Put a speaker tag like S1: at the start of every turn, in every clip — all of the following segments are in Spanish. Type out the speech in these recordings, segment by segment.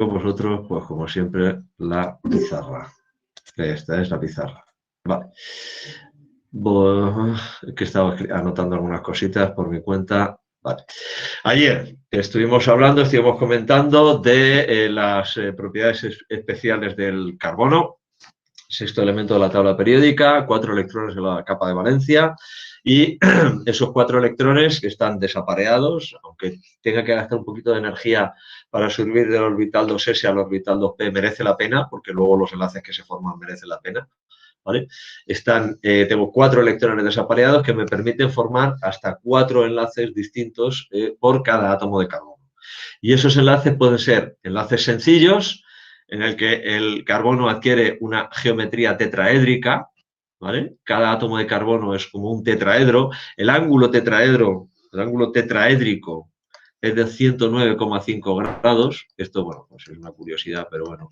S1: con vosotros, pues como siempre, la pizarra. Esta es la pizarra. Vale. Que estaba anotando algunas cositas por mi cuenta. Vale. Ayer estuvimos comentando de las propiedades especiales del carbono, sexto elemento de la tabla periódica, 4 electrones en la capa de valencia y esos 4 electrones que están desapareados, aunque tenga que gastar un poquito de energía para subir del orbital 2s al orbital 2p, merece la pena, porque luego los enlaces que se forman merecen la pena. ¿Vale? Tengo 4 electrones desapareados que me permiten formar hasta 4 enlaces distintos por cada átomo de carbono. Y esos enlaces pueden ser enlaces sencillos, en el que el carbono adquiere una geometría tetraédrica, ¿vale? Cada átomo de carbono es como un tetraedro. El ángulo tetraédrico es de 109,5 grados. Esto, bueno, pues es una curiosidad, pero bueno,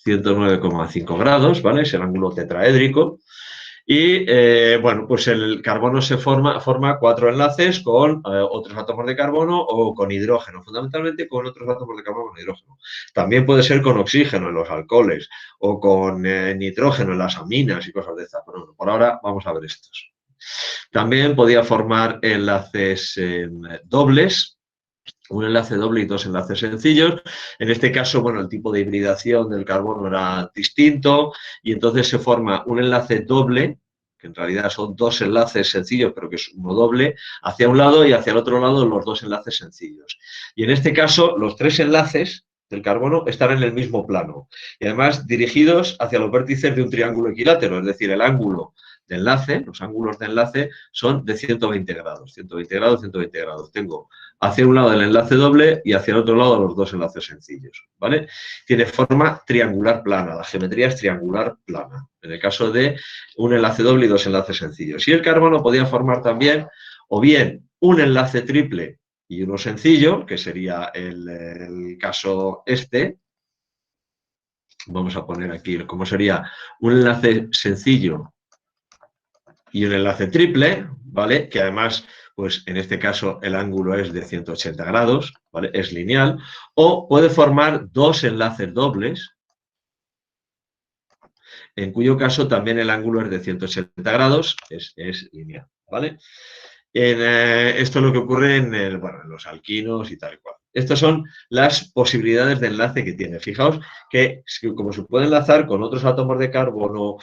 S1: 109,5 grados, ¿vale? Es el ángulo tetraédrico. Y, bueno, pues el carbono forma 4 enlaces con otros átomos de carbono o con hidrógeno, fundamentalmente con otros átomos de carbono con hidrógeno. También puede ser con oxígeno en los alcoholes o con nitrógeno en las aminas y cosas de estas. Pero bueno, por ahora vamos a ver estos. También podía formar enlaces dobles, un enlace doble y 2 enlaces sencillos. En este caso, bueno, el tipo de hibridación del carbono era distinto y entonces se forma un enlace doble, que en realidad son 2 enlaces sencillos, pero que es uno doble, hacia un lado y hacia el otro lado los 2 enlaces sencillos. Y en este caso, los 3 enlaces del carbono están en el mismo plano y además dirigidos hacia los vértices de un triángulo equilátero, es decir, el ángulo de enlace, los ángulos de enlace son de 120 grados, 120 grados, 120 grados. Tengo hacia un lado el enlace doble y hacia el otro lado los 2 enlaces sencillos, ¿vale? Tiene forma triangular plana, la geometría es triangular plana, en el caso de un enlace doble y 2 enlaces sencillos. Y el carbono podía formar también o bien un enlace triple y uno sencillo, que sería el caso este. Vamos a poner aquí cómo sería un enlace sencillo y un enlace triple, ¿vale? Que además, pues en este caso el ángulo es de 180 grados, ¿vale? Es lineal. O puede formar 2 enlaces dobles, en cuyo caso también el ángulo es de 180 grados, es lineal, ¿vale? Esto es lo que ocurre en los alquinos y tal y cual. Estas son las posibilidades de enlace que tiene. Fijaos que como se puede enlazar con otros átomos de carbono,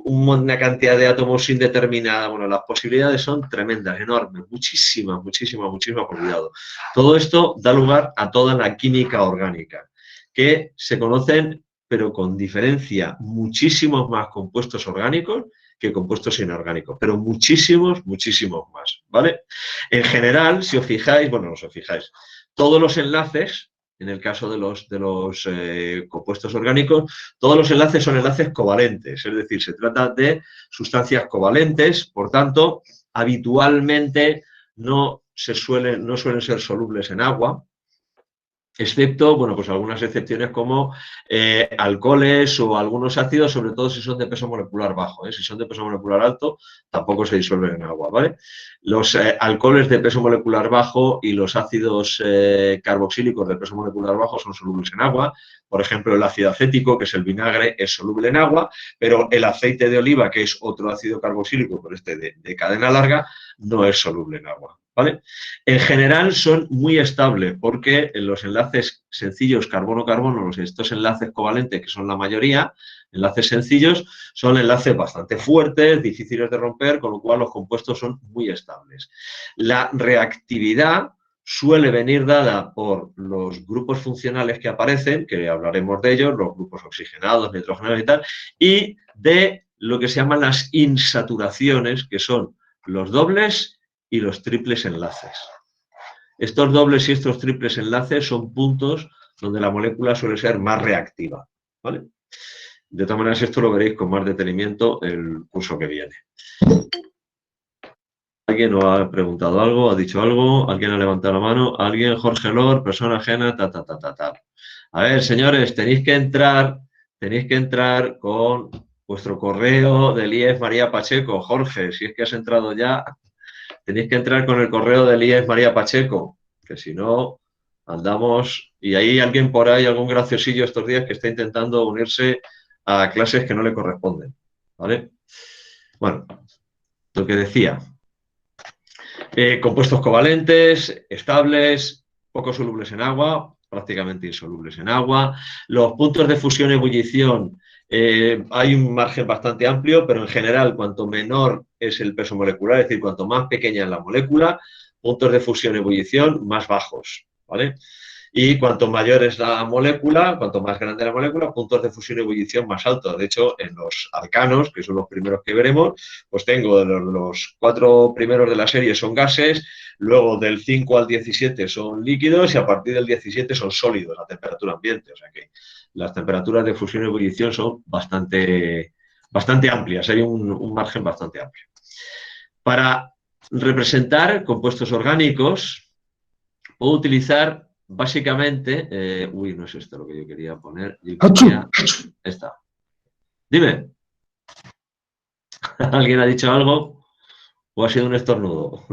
S1: una cantidad de átomos indeterminada, bueno, las posibilidades son tremendas, enormes, muchísimas posibilidades. Todo esto da lugar a toda la química orgánica, que se conocen, pero con diferencia, muchísimos más compuestos orgánicos que compuestos inorgánicos, pero muchísimos más, ¿vale? En general, si os fijáis, bueno, no os fijáis, todos los enlaces, en el caso de los compuestos orgánicos, todos los enlaces son enlaces covalentes, es decir, se trata de sustancias covalentes, por tanto, habitualmente no suelen ser solubles en agua, excepto, bueno, pues algunas excepciones como alcoholes o algunos ácidos, sobre todo si son de peso molecular bajo. Si son de peso molecular alto, tampoco se disuelven en agua, ¿vale? Los alcoholes de peso molecular bajo y los ácidos carboxílicos de peso molecular bajo son solubles en agua. Por ejemplo, el ácido acético, que es el vinagre, es soluble en agua, pero el aceite de oliva, que es otro ácido carboxílico, pero este de cadena larga, no es soluble en agua, ¿vale? En general son muy estables porque en los enlaces sencillos carbono-carbono, estos enlaces covalentes, que son la mayoría, enlaces sencillos, son enlaces bastante fuertes, difíciles de romper, con lo cual los compuestos son muy estables. La reactividad suele venir dada por los grupos funcionales que aparecen, que hablaremos de ellos, los grupos oxigenados, nitrogenados y tal, y de lo que se llaman las insaturaciones, que son los dobles y los triples enlaces. Estos dobles y estos triples enlaces son puntos donde la molécula suele ser más reactiva, ¿vale? De todas maneras, esto lo veréis con más detenimiento el curso que viene. ¿Alguien nos ha preguntado algo? ¿Ha dicho algo? ¿Alguien ha levantado la mano? ¿Alguien? Jorge Lor, persona ajena, A ver, señores, tenéis que entrar con vuestro correo del IEF María Pacheco. Jorge, si es que has entrado ya, tenéis que entrar con el correo del IEF María Pacheco, que si no, Andamos, y hay alguien por ahí, algún graciosillo estos días que está intentando unirse a clases que no le corresponden, ¿vale? Bueno, lo que decía, compuestos covalentes, estables, poco solubles en agua, prácticamente insolubles en agua. Los puntos de fusión y ebullición, hay un margen bastante amplio, pero en general, cuanto menor es el peso molecular, es decir, cuanto más pequeña es la molécula, puntos de fusión y ebullición más bajos, ¿vale? Y cuanto mayor es la molécula, cuanto más grande la molécula, puntos de fusión y ebullición más altos. De hecho, en los alcanos, que son los primeros que veremos, pues tengo los 4 primeros de la serie son gases, luego del 5 al 17 son líquidos y a partir del 17 son sólidos a temperatura ambiente. O sea que las temperaturas de fusión y ebullición son bastante amplias, hay un margen bastante amplio. Para representar compuestos orgánicos, puedo utilizar básicamente, no es esto lo que yo quería poner. Yo quería, esta. Dime. ¿Alguien ha dicho algo? ¿O ha sido un estornudo?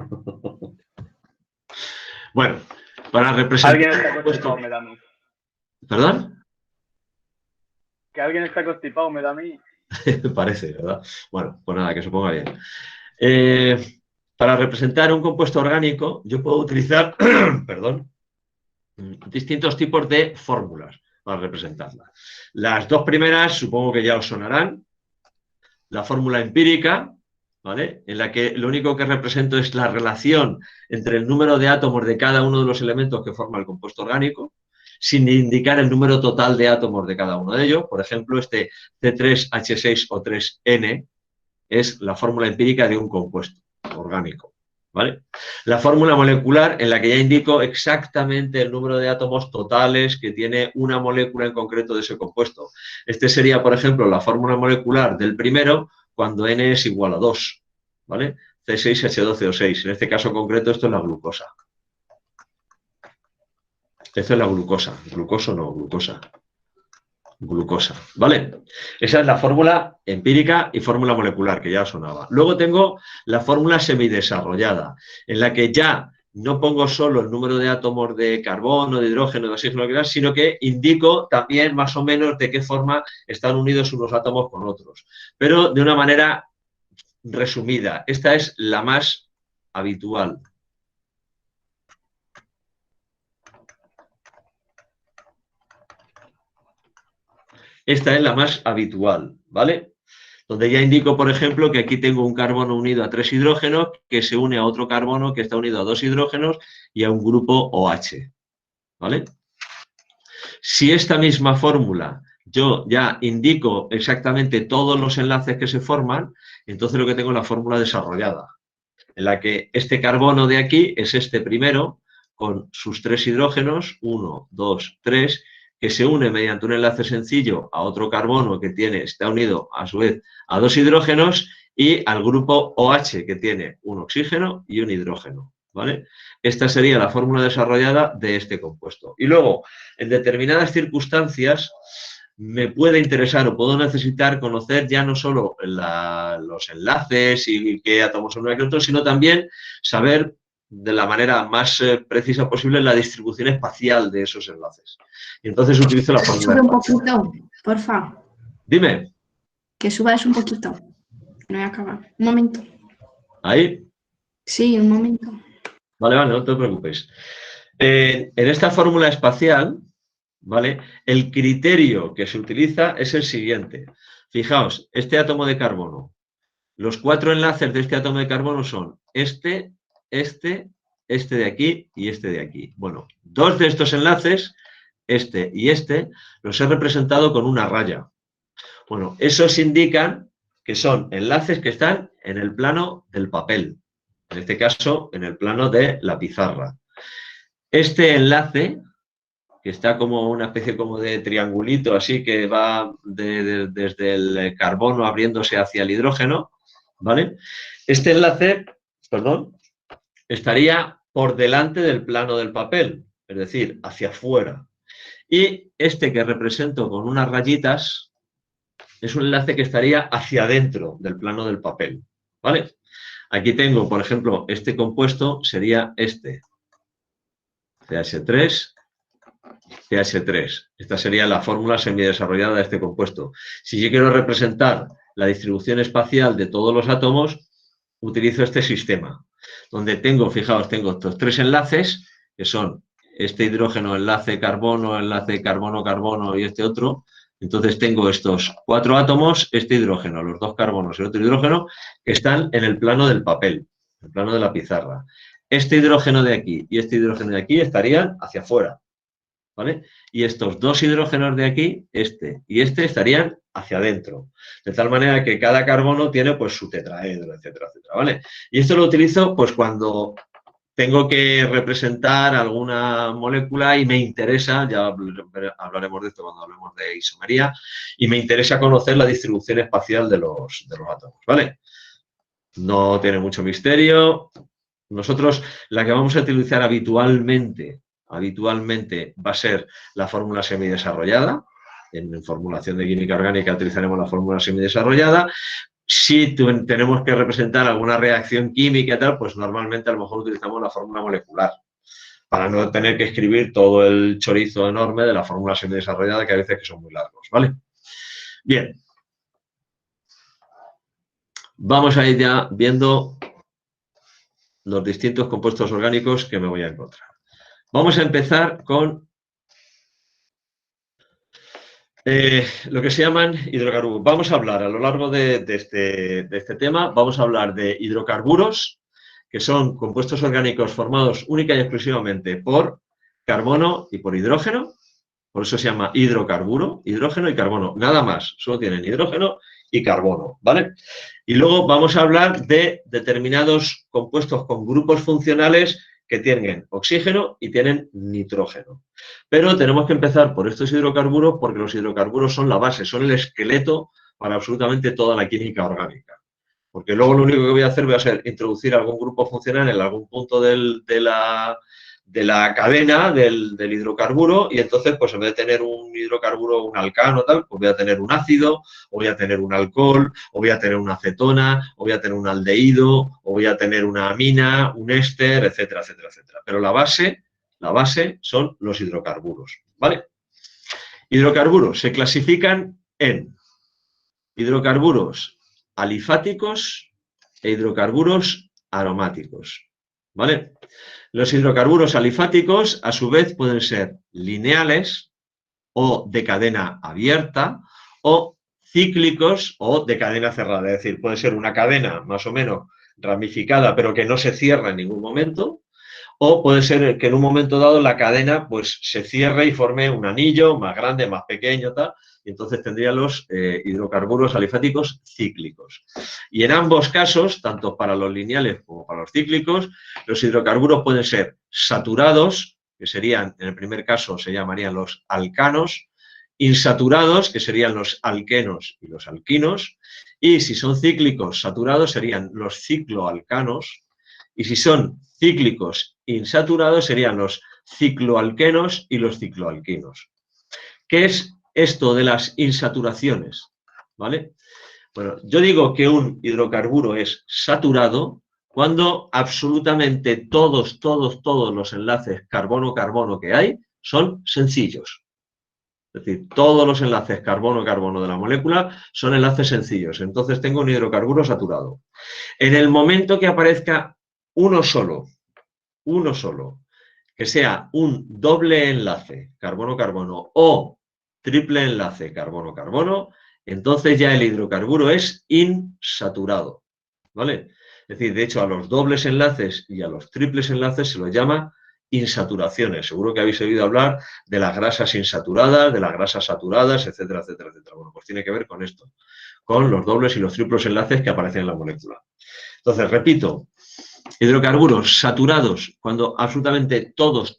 S1: Bueno, para representar.
S2: Alguien está constipado, me da a mí.
S1: ¿Perdón?
S2: Que alguien está constipado, me da a mí.
S1: Parece, ¿verdad? Bueno, pues nada, que se ponga bien. Para representar un compuesto orgánico, yo puedo utilizar, perdón, distintos tipos de fórmulas para representarla. Las dos primeras supongo que ya os sonarán. La fórmula empírica, ¿vale? En la que lo único que represento es la relación entre el número de átomos de cada uno de los elementos que forma el compuesto orgánico, sin indicar el número total de átomos de cada uno de ellos. Por ejemplo, este C3H6O3N es la fórmula empírica de un compuesto orgánico, ¿vale? La fórmula molecular en la que ya indico exactamente el número de átomos totales que tiene una molécula en concreto de ese compuesto. Este sería, por ejemplo, la fórmula molecular del primero cuando N es igual a 2, ¿vale? C6H12O6. En este caso concreto esto es la glucosa. Esto es la glucosa. Glucoso no, glucosa. Glucosa, ¿vale? Esa es la fórmula empírica y fórmula molecular, que ya sonaba. Luego tengo la fórmula semidesarrollada, en la que ya no pongo solo el número de átomos de carbono, de hidrógeno, de oxígeno, sino que indico también más o menos de qué forma están unidos unos átomos con otros, pero de una manera resumida. Esta es la más habitual. Esta es la más habitual, ¿vale? Donde ya indico, por ejemplo, que aquí tengo un carbono unido a 3 hidrógenos que se une a otro carbono que está unido a 2 hidrógenos y a un grupo OH, ¿vale? Si esta misma fórmula yo ya indico exactamente todos los enlaces que se forman, entonces lo que tengo es la fórmula desarrollada, en la que este carbono de aquí es este primero, con sus 3 hidrógenos, 1, 2, 3, que se une mediante un enlace sencillo a otro carbono que está unido a su vez a 2 hidrógenos y al grupo OH que tiene un oxígeno y un hidrógeno, ¿vale? Esta sería la fórmula desarrollada de este compuesto. Y luego, en determinadas circunstancias, me puede interesar o puedo necesitar conocer ya no solo los enlaces y qué átomos son uno que otro, sino también saber de la manera más precisa posible la distribución espacial de esos enlaces. Y entonces utilizo la fórmula.
S3: Sube un poquito, porfa.
S1: Dime.
S3: Que subas un poquito. No voy a acabar. Un momento.
S1: ¿Ahí?
S3: Sí, un momento.
S1: Vale, no te preocupes. En esta fórmula espacial, ¿vale? El criterio que se utiliza es el siguiente. Fijaos, este átomo de carbono. Los 4 enlaces de este átomo de carbono son este de aquí y este de aquí. Bueno, 2 de estos enlaces, este y este, los he representado con una raya. Bueno, esos indican que son enlaces que están en el plano del papel. En este caso, en el plano de la pizarra. Este enlace, que está como una especie como de triangulito, así que va desde el carbono abriéndose hacia el hidrógeno, ¿vale? Este enlace, perdón, estaría por delante del plano del papel, es decir, hacia afuera. Y este que represento con unas rayitas es un enlace que estaría hacia adentro del plano del papel, ¿vale? Aquí tengo, por ejemplo, este compuesto sería este, CH3, CH3. Esta sería la fórmula semidesarrollada de este compuesto. Si yo quiero representar la distribución espacial de todos los átomos, utilizo este sistema, donde tengo, fijaos, tengo estos tres enlaces, que son este hidrógeno, enlace carbono-carbono y este otro. Entonces tengo estos 4 átomos, este hidrógeno, los 2 carbonos y el otro hidrógeno, que están en el plano del papel, en el plano de la pizarra. Este hidrógeno de aquí y este hidrógeno de aquí estarían hacia afuera, ¿vale? Y estos 2 hidrógenos de aquí, este y este, estarían hacia adentro. De tal manera que cada carbono tiene pues su tetraedro, etcétera, etcétera, ¿vale? Y esto lo utilizo pues cuando tengo que representar alguna molécula y me interesa, ya hablaremos de esto cuando hablemos de isomería, y me interesa conocer la distribución espacial de los átomos, ¿vale? No tiene mucho misterio. Nosotros la que vamos a utilizar habitualmente va a ser la fórmula semidesarrollada. En formulación de química orgánica utilizaremos la fórmula semidesarrollada. Si tenemos que representar alguna reacción química y tal, pues normalmente a lo mejor utilizamos la fórmula molecular, para no tener que escribir todo el chorizo enorme de la fórmula semidesarrollada, que a veces que son muy largos, ¿vale? Bien. Vamos a ir ya viendo los distintos compuestos orgánicos que me voy a encontrar. Vamos a empezar con lo que se llaman hidrocarburos. Vamos a hablar a lo largo de este tema, vamos a hablar de hidrocarburos, que son compuestos orgánicos formados única y exclusivamente por carbono y por hidrógeno. Por eso se llama hidrocarburo, hidrógeno y carbono. Nada más, solo tienen hidrógeno y carbono, ¿vale? Y luego vamos a hablar de determinados compuestos con grupos funcionales que tienen oxígeno y tienen nitrógeno. Pero tenemos que empezar por estos hidrocarburos porque los hidrocarburos son la base, son el esqueleto para absolutamente toda la química orgánica. Porque luego lo único que voy a hacer va a ser introducir algún grupo funcional en algún punto de la cadena del hidrocarburo y entonces pues en vez de tener un hidrocarburo, un alcano tal, pues voy a tener un ácido, o voy a tener un alcohol, o voy a tener una acetona, o voy a tener un aldehído, o voy a tener una amina, un éster, etcétera, etcétera, etcétera. Pero la base son los hidrocarburos, ¿vale? Hidrocarburos se clasifican en hidrocarburos alifáticos e hidrocarburos aromáticos, ¿vale? Los hidrocarburos alifáticos, a su vez, pueden ser lineales o de cadena abierta o cíclicos o de cadena cerrada. Es decir, puede ser una cadena más o menos ramificada, pero que no se cierra en ningún momento, o puede ser que en un momento dado la cadena pues se cierre y forme un anillo más grande, más pequeño, tal, y entonces tendría los hidrocarburos alifáticos cíclicos. Y en ambos casos, tanto para los lineales como para los cíclicos, los hidrocarburos pueden ser saturados, que serían, en el primer caso se llamarían los alcanos, insaturados, que serían los alquenos y los alquinos, y si son cíclicos saturados serían los cicloalcanos, y si son cíclicos insaturados serían los cicloalquenos y los cicloalquinos. ¿Qué es esto de las insaturaciones? ¿Vale? Bueno, yo digo que un hidrocarburo es saturado cuando absolutamente todos los enlaces carbono-carbono que hay son sencillos. Es decir, todos los enlaces carbono-carbono de la molécula son enlaces sencillos. Entonces tengo un hidrocarburo saturado. En el momento que aparezca uno solo, que sea un doble enlace carbono-carbono o triple enlace carbono-carbono, entonces ya el hidrocarburo es insaturado, ¿vale? Es decir, de hecho, a los dobles enlaces y a los triples enlaces se los llama insaturaciones. Seguro que habéis oído hablar de las grasas insaturadas, de las grasas saturadas, etcétera, etcétera, etcétera. Bueno, pues tiene que ver con esto, con los dobles y los triples enlaces que aparecen en la molécula. Entonces, repito, hidrocarburos saturados cuando absolutamente todos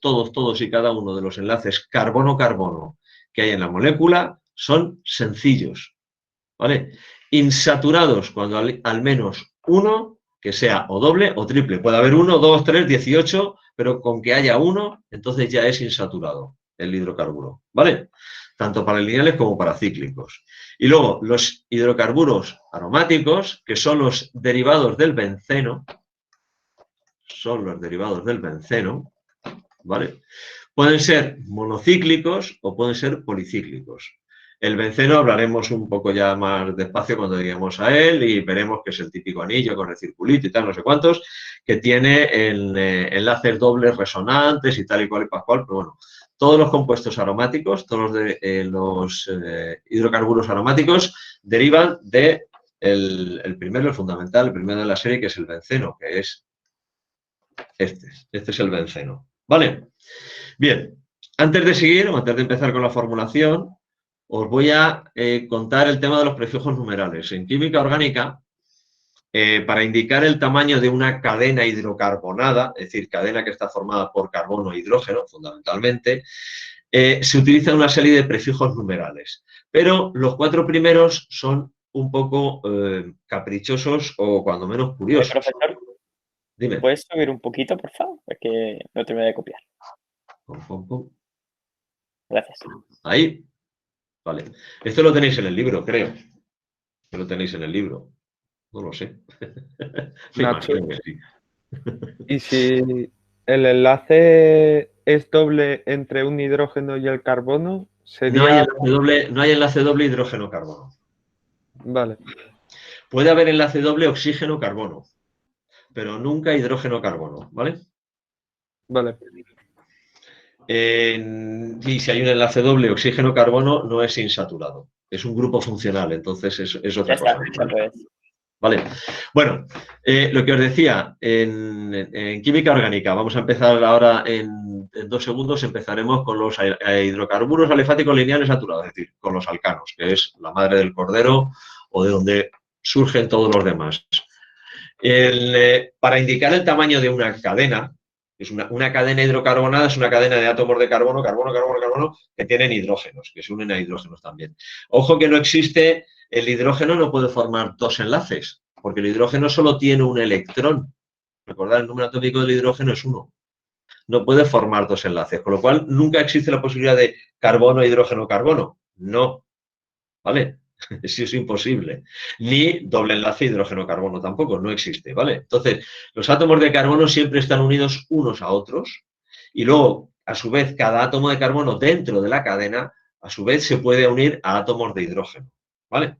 S1: y cada uno de los enlaces carbono-carbono que hay en la molécula son sencillos, ¿vale? Insaturados cuando al menos uno que sea o doble o triple. Puede haber 1, 2, 3, 18, pero con que haya uno, entonces ya es insaturado el hidrocarburo, ¿vale? Tanto para lineales como para cíclicos. Y luego los hidrocarburos aromáticos, que son los derivados del benceno, ¿vale? Pueden ser monocíclicos o pueden ser policíclicos. El benceno hablaremos un poco ya más despacio cuando lleguemos a él y veremos que es el típico anillo con el circulito y tal, no sé cuántos, que tiene enlaces dobles resonantes y tal y cual y pascual, pero bueno, todos los compuestos aromáticos, todos los hidrocarburos aromáticos derivan de el primero, el fundamental, el primero de la serie, que es el benceno, que es este es el benceno, ¿vale? Bien, antes de seguir, o antes de empezar con la formulación, os voy a contar el tema de los prefijos numerales. En química orgánica, para indicar el tamaño de una cadena hidrocarbonada, es decir, cadena que está formada por carbono e hidrógeno, fundamentalmente, se utiliza una serie de prefijos numerales. Pero los 4 primeros son un poco caprichosos o cuando menos curiosos.
S4: Profesor,
S1: Dime.
S4: ¿puedes subir un poquito, por favor? Es que no terminé de copiar.
S1: Pum, pum.
S4: Gracias.
S1: Ahí. Vale. Esto lo tenéis en el libro, creo. Lo tenéis en el libro. No lo sé. Me imagino que sí.
S5: ¿Y si el enlace es doble entre un hidrógeno y el carbono? Sería...
S1: No hay enlace doble hidrógeno-carbono.
S5: Vale.
S1: Puede haber enlace doble oxígeno-carbono, pero nunca hidrógeno-carbono, ¿vale?
S5: Vale.
S1: Y si hay un enlace doble oxígeno-carbono, no es insaturado. Es un grupo funcional, entonces es otra cosa. Vale. Bueno, lo que os decía, en química orgánica, vamos a empezar ahora en 2 segundos, empezaremos con los hidrocarburos alifáticos lineales saturados, es decir, con los alcanos, que es la madre del cordero o de donde surgen todos los demás. Para indicar el tamaño de una cadena, es una cadena hidrocarbonada, es una cadena de átomos de carbono, que tienen hidrógenos, que se unen a hidrógenos también. Ojo que no existe, el hidrógeno no puede formar 2 enlaces, porque el hidrógeno solo tiene un electrón. Recordad, el número atómico del hidrógeno es 1. No puede formar 2 enlaces, con lo cual nunca existe la posibilidad de carbono, hidrógeno, carbono. No. ¿Vale? Eso es imposible. Ni doble enlace hidrógeno-carbono tampoco, no existe, ¿vale? Entonces, los átomos de carbono siempre están unidos unos a otros y luego, a su vez, cada átomo de carbono dentro de la cadena, a su vez, se puede unir a átomos de hidrógeno, ¿vale?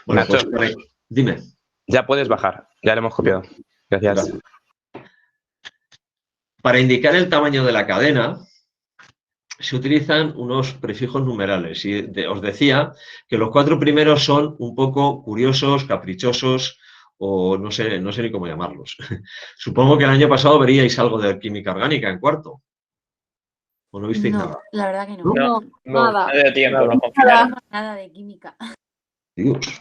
S1: Bueno,
S6: Nacho,
S1: pues, dime.
S6: Ya puedes bajar, ya lo hemos copiado. Gracias.
S1: Para indicar el tamaño de la cadena, se utilizan unos prefijos numerales y os decía que los 4 primeros son un poco curiosos, caprichosos o no sé ni cómo llamarlos. Supongo que el año pasado veríais algo de química orgánica en cuarto. ¿O no visteis nada?
S7: La verdad que no.
S4: No,
S7: Nada.
S4: No de tiempo,
S5: Nada.
S4: no confío.
S7: Nada de química.
S1: Dios.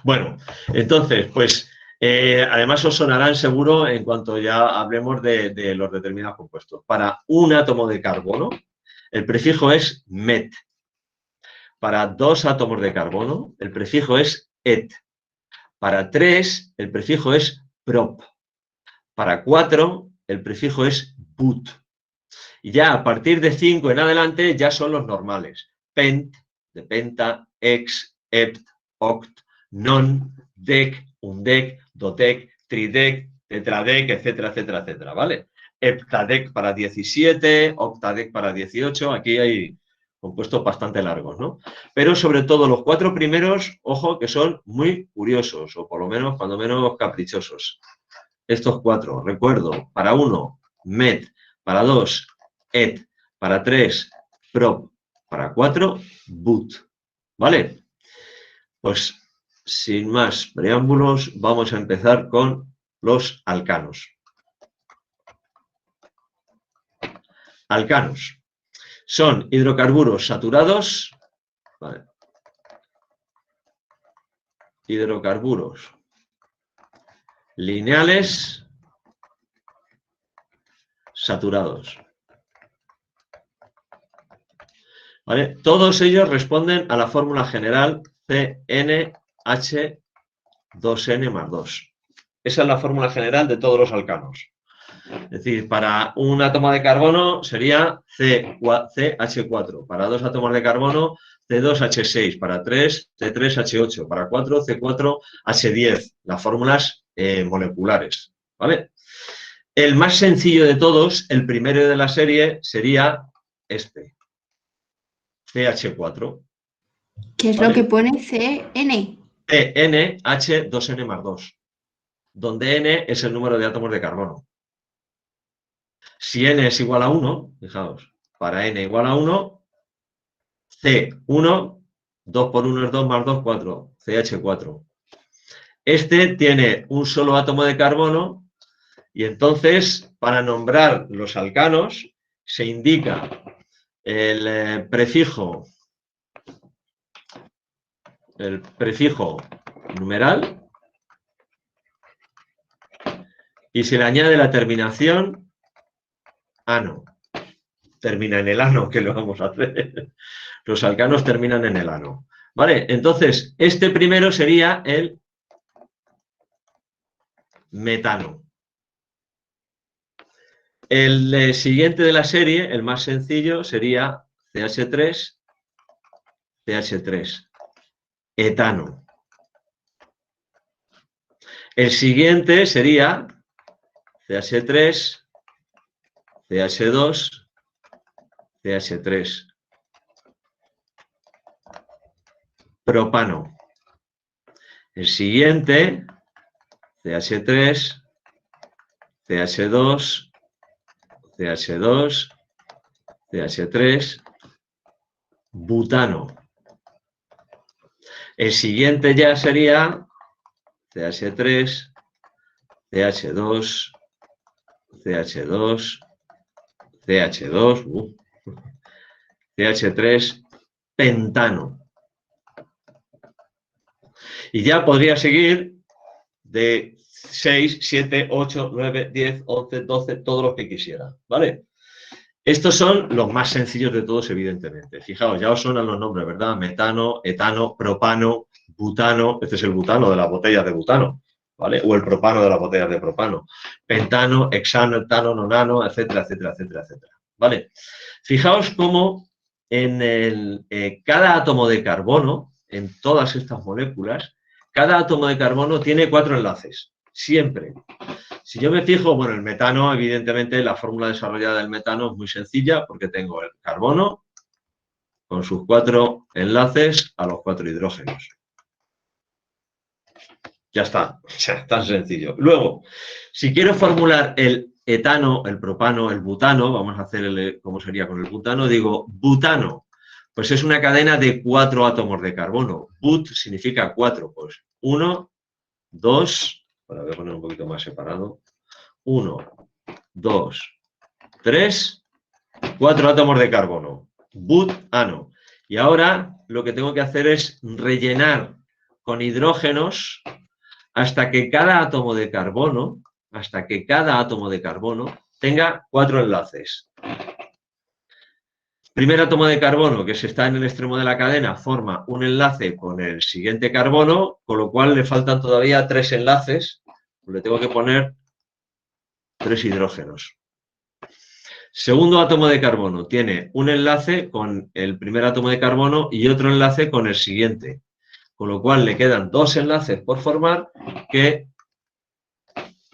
S1: Bueno, entonces, pues, además os sonarán seguro en cuanto ya hablemos de los determinados compuestos. Para un átomo de carbono, el prefijo es met. Para 2 átomos de carbono, el prefijo es et. Para 3, el prefijo es prop. Para 4, el prefijo es but. Y ya a partir de 5 en adelante ya son los normales. Pent, de penta, hex, hept, oct, non, dec, undec, dodec, tridec, tetradec, etcétera, etcétera, etcétera, ¿vale? Heptadec para 17, octadec para 18, aquí hay compuestos bastante largos, ¿no? Pero sobre todo los 4 primeros, ojo, que son muy curiosos, o por lo menos, cuando menos, caprichosos. Estos 4, recuerdo, para 1, met, para 2, et, para 3, prop, para 4, but, ¿vale? Pues, sin más preámbulos, vamos a empezar con los alcanos. Alcanos son hidrocarburos saturados, ¿vale? Hidrocarburos lineales saturados. ¿Vale? Todos ellos responden a la fórmula general CnH2n más 2. Esa es la fórmula general de todos los alcanos. Es decir, para un átomo de carbono sería CH4. Para 2 átomos de carbono, C2H6. Para 3, C3H8. Para 4, C4H10. Las fórmulas moleculares. ¿Vale? El más sencillo de todos, el primero de la serie, sería este, CH4.
S3: ¿Qué es
S1: ¿Vale?
S3: lo que pone CN?
S1: CnH 2n más 2, donde n es el número de átomos de carbono. Si n es igual a 1, fijaos, para n igual a 1, C1, 2 por 1 es 2 más 2, 4, CH4. Este tiene un solo átomo de carbono y entonces, para nombrar los alcanos, se indica el prefijo numeral y se le añade la terminación ano. Termina en el ano, que lo vamos a hacer. Los alcanos terminan en el ano. ¿Vale? Entonces, este primero sería el metano. El siguiente de la serie, el más sencillo, sería CH3, CH3, etano. El siguiente sería CH3, CH2, CH3, propano. El siguiente, CH3, CH2, CH2, CH3, butano. El siguiente ya sería CH3, CH2, CH2, CH2, CH3, pentano. Y ya podría seguir de 6, 7, 8, 9, 10, 11, 12, todos los que quisiera, ¿vale? Estos son los más sencillos de todos, evidentemente. Fijaos, ya os suenan los nombres, ¿verdad? Metano, etano, propano, butano. Este es el butano de las botellas de butano, ¿vale? O el propano de las botellas de propano. Pentano, hexano, heptano, nonano, etcétera, etcétera, etcétera, etcétera. ¿Vale? Fijaos cómo en cada átomo de carbono, en todas estas moléculas, cada átomo de carbono tiene 4 enlaces. Siempre. Si yo me fijo, bueno, el metano, evidentemente, la fórmula desarrollada del metano es muy sencilla porque tengo el carbono con sus 4 enlaces a los 4 hidrógenos. Ya está, o sea, tan sencillo. Luego, si quiero formular el etano, el propano, el butano, vamos a hacer cómo sería con el butano, digo butano, pues es una cadena de 4 átomos de carbono. But significa 4, pues 1, 2, bueno, voy a poner un poquito más separado, 1, 2, 3, 4 átomos de carbono, butano. Y ahora lo que tengo que hacer es rellenar con hidrógenos hasta que cada átomo de carbono, tenga 4 enlaces. Primer átomo de carbono que se está en el extremo de la cadena forma un enlace con el siguiente carbono, con lo cual le faltan todavía 3 enlaces. Le tengo que poner 3 hidrógenos. Segundo átomo de carbono tiene un enlace con el primer átomo de carbono y otro enlace con el siguiente. Con lo cual le quedan 2 enlaces por formar que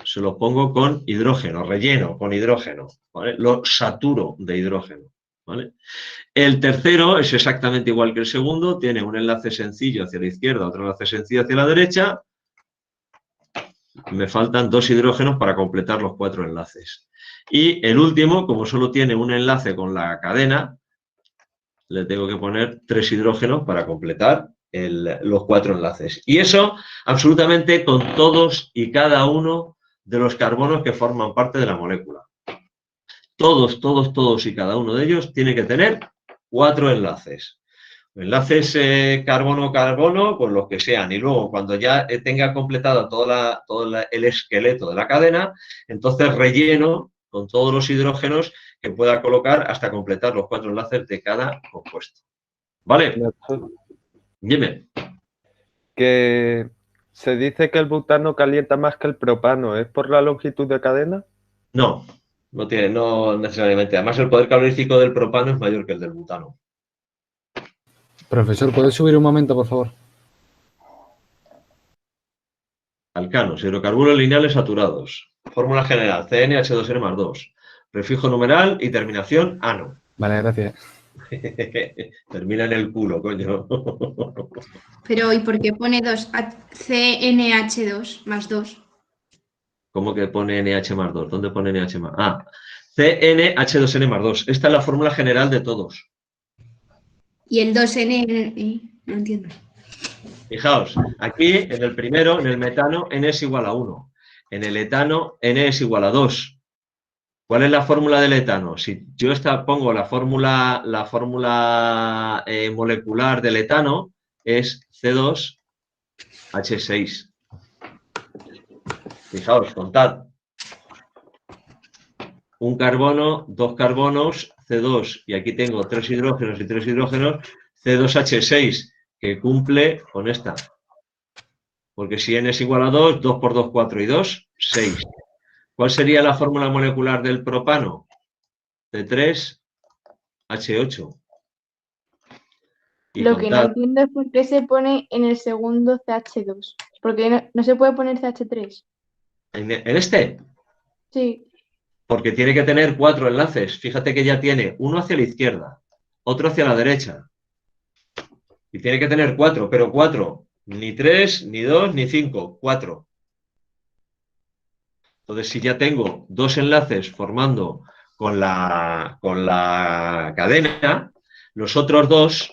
S1: se los pongo con hidrógeno, relleno con hidrógeno, ¿vale? Lo saturo de hidrógeno, ¿vale? El tercero es exactamente igual que el segundo, tiene un enlace sencillo hacia la izquierda, otro enlace sencillo hacia la derecha. Me faltan 2 hidrógenos para completar los 4 enlaces. Y el último, como solo tiene un enlace con la cadena, le tengo que poner 3 hidrógenos para completar los 4 enlaces. Y eso absolutamente con todos y cada uno de los carbonos que forman parte de la molécula. Todos, todos, todos y cada uno de ellos tiene que tener 4 enlaces. Enlaces carbono-carbono, pues los que sean. Y luego, cuando ya tenga completado todo el esqueleto de la cadena, entonces relleno con todos los hidrógenos que pueda colocar hasta completar los 4 enlaces de cada compuesto. ¿Vale? Dime.
S5: Que se dice que el butano calienta más que el propano. ¿Es por la longitud de cadena?
S1: No, no necesariamente. Además, el poder calorífico del propano es mayor que el del butano.
S7: Profesor, ¿puedes subir un momento, por favor?
S1: alcanos, hidrocarburos lineales saturados. Fórmula general, CnH2n más 2. Prefijo numeral y terminación ano.
S6: Vale, gracias.
S1: Termina en el culo, coño.
S3: Pero, ¿y por qué pone CnH2 más 2?
S1: ¿Cómo que pone NH más 2? ¿Dónde pone NH más? Ah, CnH2n más 2. Esta es la fórmula general de todos.
S3: Y el 2N, no entiendo.
S1: Fijaos, aquí en el primero, en el metano, N es igual a 1. En el etano, N es igual a 2. ¿Cuál es la fórmula del etano? Si yo pongo la fórmula molecular del etano, es C2H6. Fijaos, contad. Un carbono, dos carbonos, C2, y aquí tengo 3 hidrógenos y 3 hidrógenos, C2H6, que cumple con esta. Porque si N es igual a 2, 2 por 2, 4 y 2, 6. ¿Cuál sería la fórmula molecular del propano? C3H8.
S7: Lo que no entiendo es por qué se pone en el segundo CH2. Porque no se puede poner CH3.
S1: ¿En este?
S7: Sí.
S1: Porque tiene que tener 4 enlaces. Fíjate que ya tiene uno hacia la izquierda, otro hacia la derecha. Y tiene que tener 4, pero 4, ni 3, ni 2, ni 5, 4. Entonces, si ya tengo 2 enlaces formando con la cadena, los otros 2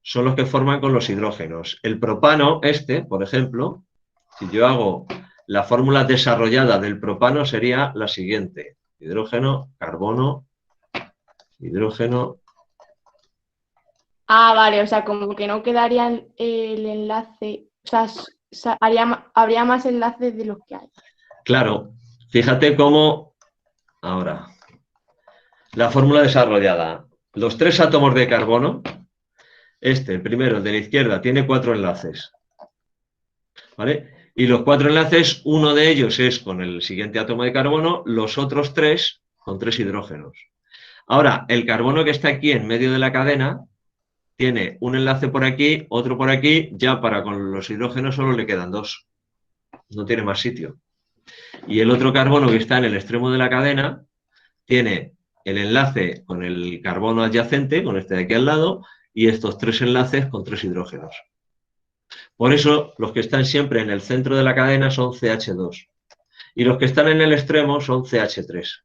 S1: son los que forman con los hidrógenos. El propano, por ejemplo, si yo hago la fórmula desarrollada del propano, sería la siguiente. Hidrógeno, carbono, hidrógeno.
S7: Ah, vale, o sea, como que no quedaría el enlace, o sea, habría más enlaces de los que hay.
S1: Claro, fíjate cómo, ahora, la fórmula desarrollada. Los 3 átomos de carbono, el primero, el de la izquierda, tiene 4 enlaces. ¿Vale? Y los 4 enlaces, uno de ellos es con el siguiente átomo de carbono, los otros 3 con 3 hidrógenos. Ahora, el carbono que está aquí en medio de la cadena tiene un enlace por aquí, otro por aquí, ya para con los hidrógenos solo le quedan 2. No tiene más sitio. Y el otro carbono que está en el extremo de la cadena tiene el enlace con el carbono adyacente, con este de aquí al lado, y estos 3 enlaces con 3 hidrógenos. Por eso, los que están siempre en el centro de la cadena son CH2. Y los que están en el extremo son CH3.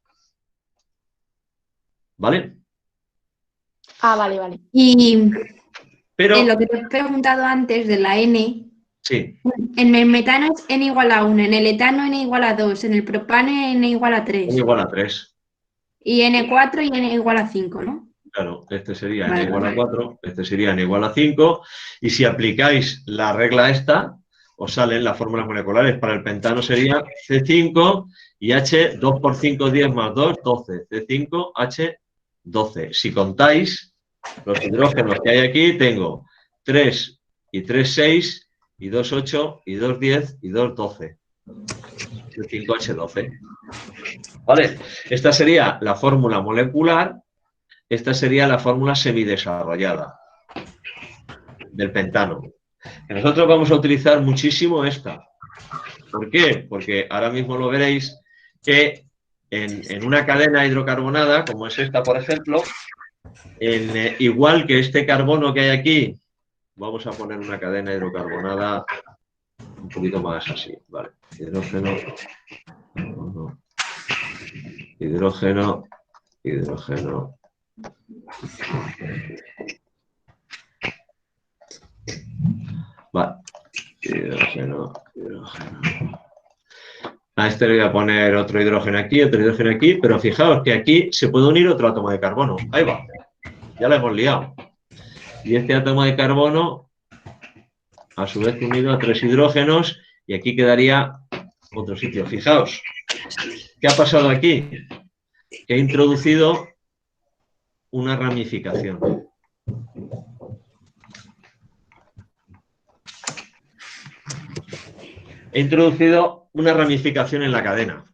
S1: ¿Vale?
S7: Ah, vale.
S3: Y
S1: Pero,
S3: en lo que te he preguntado antes de la N,
S1: sí,
S3: en el metano es N igual a 1, en el etano N igual a 2, en el propano N igual a 3.
S1: N igual a 3.
S3: Y N4 y N igual a 5, ¿no?
S1: Claro, este sería
S3: Vale,
S1: N igual a 4, este sería N igual a 5. Y si aplicáis la regla esta, os salen las fórmulas moleculares. Para el pentano sería C5 y H, 2 por 5, 10 más 2, 12. C5, H, 12. Si contáis los hidrógenos que hay aquí, tengo 3 y 3, 6, y 2, 8, y 2, 10, y 2, 12. C5H12. ¿Vale? Esta sería la fórmula molecular. Esta sería la fórmula semidesarrollada del pentano. Que nosotros vamos a utilizar muchísimo esta. ¿Por qué? Porque ahora mismo lo veréis que en una cadena hidrocarbonada, como es esta, por ejemplo, igual que este carbono que hay aquí, vamos a poner una cadena hidrocarbonada un poquito más así, ¿vale? Hidrógeno, hidrógeno, hidrógeno. Vale, hidrógeno. A este le voy a poner otro hidrógeno aquí, pero fijaos que aquí se puede unir otro átomo de carbono. Ahí va, ya lo hemos liado. Y este átomo de carbono, a su vez unido a 3 hidrógenos, y aquí quedaría otro sitio. Fijaos, ¿qué ha pasado aquí? Que he introducido una ramificación. He introducido una ramificación en la cadena.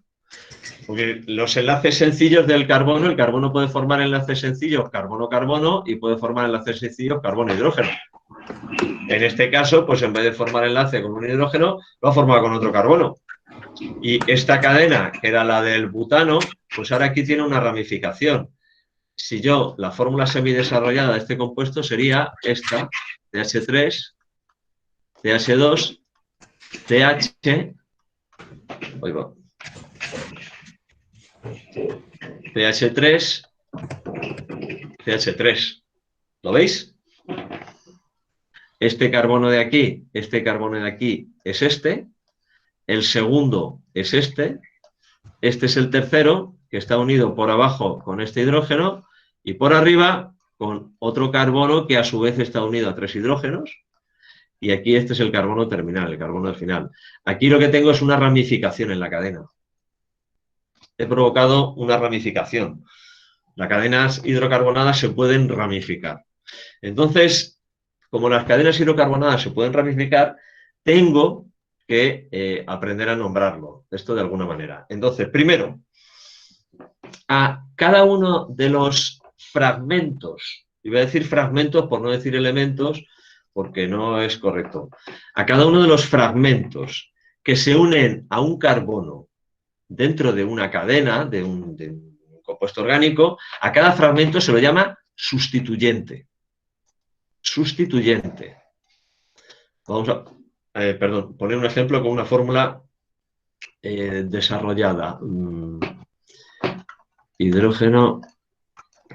S1: Porque los enlaces sencillos del carbono, el carbono puede formar enlaces sencillos carbono-carbono y puede formar enlaces sencillos carbono-hidrógeno. En este caso, pues en vez de formar enlace con un hidrógeno, lo ha formado con otro carbono. Y esta cadena, que era la del butano, pues ahora aquí tiene una ramificación. Si yo, la fórmula semidesarrollada de este compuesto sería esta, CH3, CH2, CH, ahí va, CH3, CH3. ¿Lo veis? Este carbono de aquí es este, el segundo es este es el tercero, que está unido por abajo con este hidrógeno, y por arriba con otro carbono que a su vez está unido a 3 hidrógenos, y aquí este es el carbono terminal, el carbono del final. Aquí lo que tengo es una ramificación en la cadena. He provocado una ramificación. Las cadenas hidrocarbonadas se pueden ramificar. Entonces, como las cadenas hidrocarbonadas se pueden ramificar, tengo que aprender a nombrarlo, esto de alguna manera. Entonces, primero, a cada uno de los fragmentos, y voy a decir fragmentos por no decir elementos, porque no es correcto, a cada uno de los fragmentos que se unen a un carbono dentro de una cadena, de un compuesto orgánico, a cada fragmento se lo llama sustituyente. Sustituyente. Vamos a, poner un ejemplo con una fórmula desarrollada. Hidrógeno,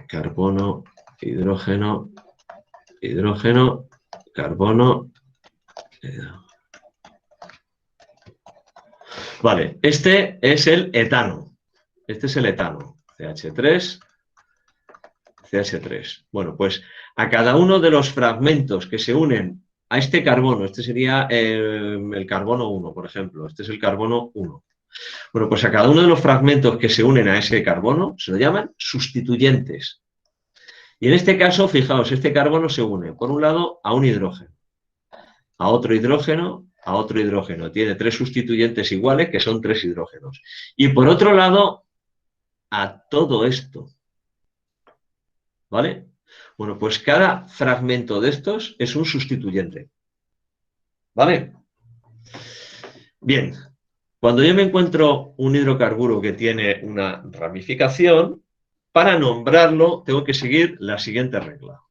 S1: carbono, hidrógeno, hidrógeno, carbono. Vale, este es el etano. Este es el etano. CH3, CH3. Bueno, pues a cada uno de los fragmentos que se unen a este carbono, este sería el carbono 1, por ejemplo, este es el carbono 1. Bueno, pues a cada uno de los fragmentos que se unen a ese carbono se lo llaman sustituyentes. Y en este caso, fijaos, este carbono se une, por un lado, a un hidrógeno, a otro hidrógeno, a otro hidrógeno. Tiene 3 sustituyentes iguales, que son 3 hidrógenos. Y por otro lado, a todo esto. ¿Vale? Bueno, pues cada fragmento de estos es un sustituyente. ¿Vale? Bien. Cuando yo me encuentro un hidrocarburo que tiene una ramificación, para nombrarlo tengo que seguir la siguiente regla.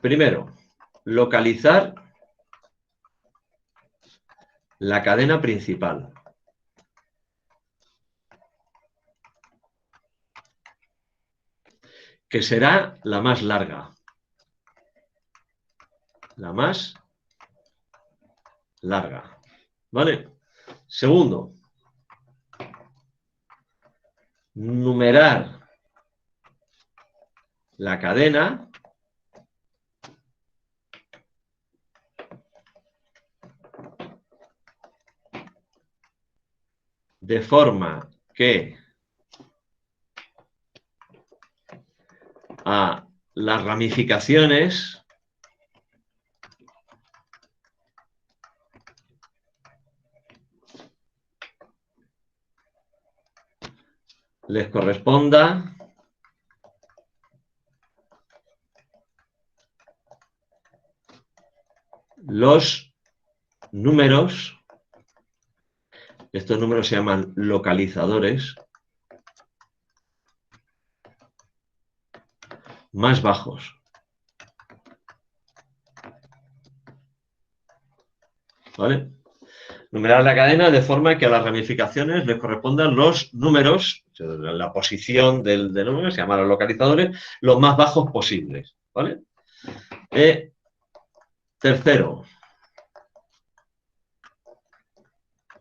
S1: Primero, localizar la cadena principal. Que será la más larga. La más larga. ¿Vale? Segundo, numerar la cadena de forma que a las ramificaciones les corresponda los números, estos números se llaman localizadores, más bajos. ¿Vale? Numerar la cadena de forma que a las ramificaciones les correspondan los números, la posición del número, se llaman los localizadores, los más bajos posibles. ¿Vale? Tercero,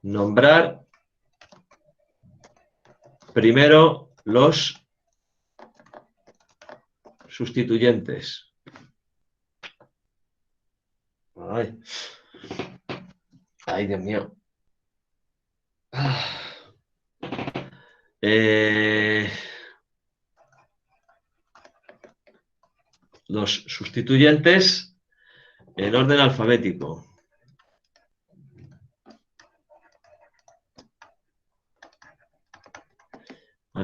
S1: nombrar primero los sustituyentes. Ay, Dios mío. Los sustituyentes en orden alfabético.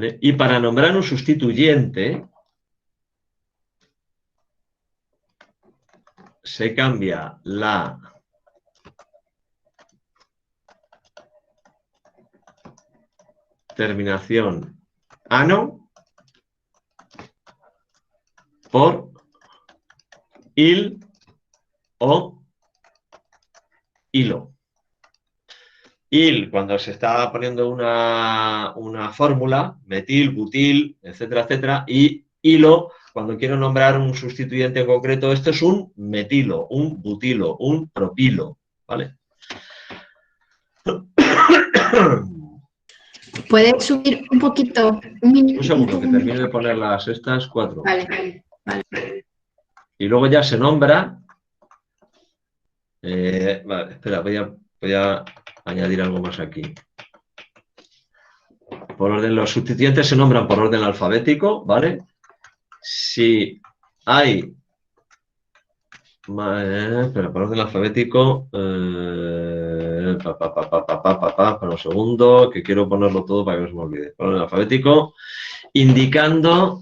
S1: ¿vale? Y para nombrar un sustituyente se cambia la terminación ano por il o hilo. Il, cuando se está poniendo una fórmula, metil, butil, etcétera, etcétera, y hilo, cuando quiero nombrar un sustituyente en concreto, esto es un metilo, un butilo, un propilo, ¿vale?
S3: ¿Puedes subir un poquito?
S1: Un segundo, que termine de poner las estas 4.
S3: Vale, vale.
S1: Y luego ya se nombra. Vale, espera, voy a añadir algo más aquí. Por orden, los sustituyentes se nombran por orden alfabético, ¿vale? Si hay. Espera, por orden alfabético. Para un segundo, que quiero ponerlo todo para que no se me olvide. Por orden alfabético, indicando.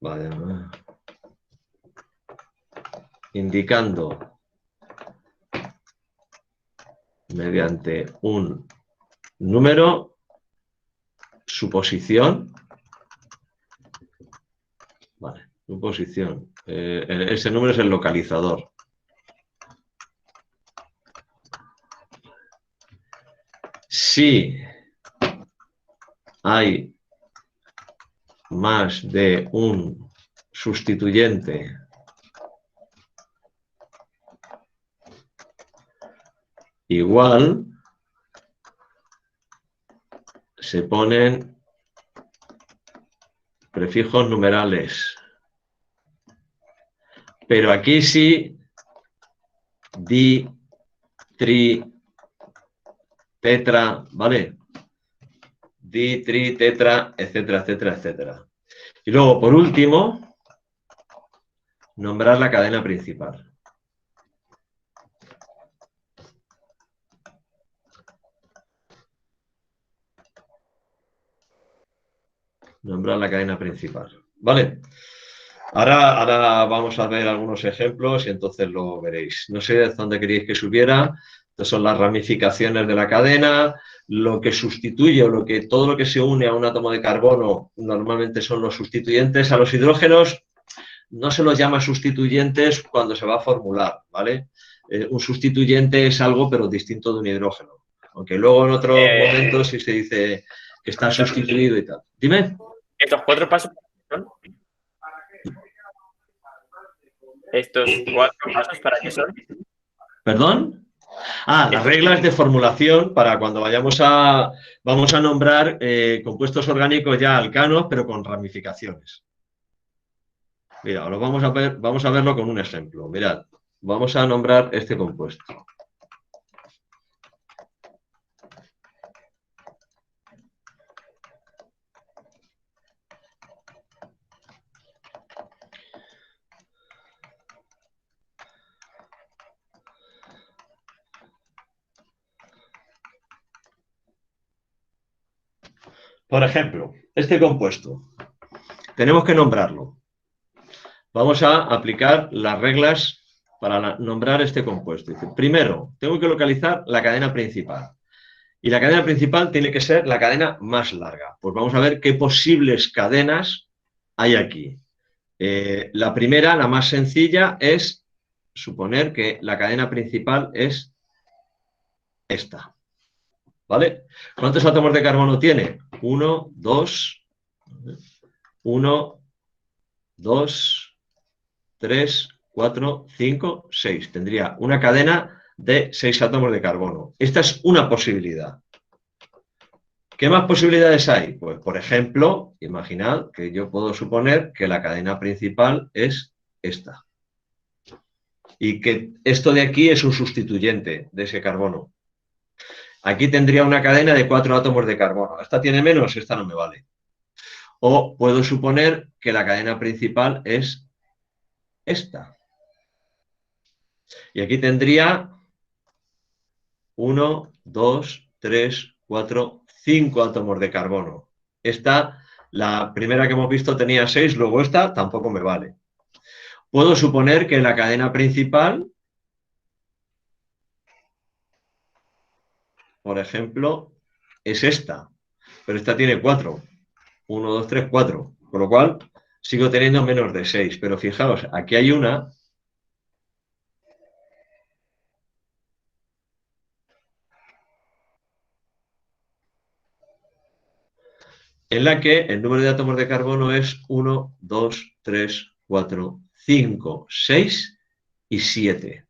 S1: Vale, indicando mediante un número su posición. Vale, su posición. Ese número es el localizador. Si hay más de un sustituyente igual, se ponen prefijos numerales. Pero aquí sí, di, tri, tetra, ¿vale? Di, tri, tetra, etcétera, etcétera, etcétera. Y luego, por último, nombrar la cadena principal. Nombrar la cadena principal. ¿Vale? Ahora vamos a ver algunos ejemplos y entonces lo veréis. No sé hasta dónde queréis que subiera. Estas son las ramificaciones de la cadena. Lo que sustituye o todo lo que se une a un átomo de carbono normalmente son los sustituyentes. A los hidrógenos no se los llama sustituyentes cuando se va a formular, ¿vale? Un sustituyente es algo pero distinto de un hidrógeno. Aunque luego en otros momentos sí se dice que está sustituido y tal. Dime.
S4: ¿Estos 4 pasos son? ¿Estos 4 pasos para qué son?
S1: ¿Perdón? Las reglas de formulación para cuando vamos a nombrar compuestos orgánicos ya alcanos, pero con ramificaciones. Mira, vamos a verlo con un ejemplo. Mirad, vamos a nombrar este compuesto. Por ejemplo, este compuesto, tenemos que nombrarlo. Vamos a aplicar las reglas para nombrar este compuesto. Dice, primero, tengo que localizar la cadena principal. Y la cadena principal tiene que ser la cadena más larga. Pues vamos a ver qué posibles cadenas hay aquí. La primera, la más sencilla, es suponer que la cadena principal es esta. ¿Vale? ¿Cuántos átomos de carbono tiene? 1, 2, 1, 2, 3, 4, 5, 6. Tendría una cadena de 6 átomos de carbono. Esta es una posibilidad. ¿Qué más posibilidades hay? Pues, por ejemplo, imaginad que yo puedo suponer que la cadena principal es esta. Y que esto de aquí es un sustituyente de ese carbono. Aquí tendría una cadena de 4 átomos de carbono. Esta tiene menos, esta no me vale. O puedo suponer que la cadena principal es esta. Y aquí tendría 1, 2, 3, 4, 5 átomos de carbono. Esta, la primera que hemos visto, tenía 6, luego esta tampoco me vale. Puedo suponer que la cadena principal, por ejemplo, es esta, pero esta tiene 4. 1, 2, 3, 4. Con lo cual, sigo teniendo menos de 6. Pero fijaos, aquí hay una en la que el número de átomos de carbono es 1, 2, 3, 4, 5, 6 y 7.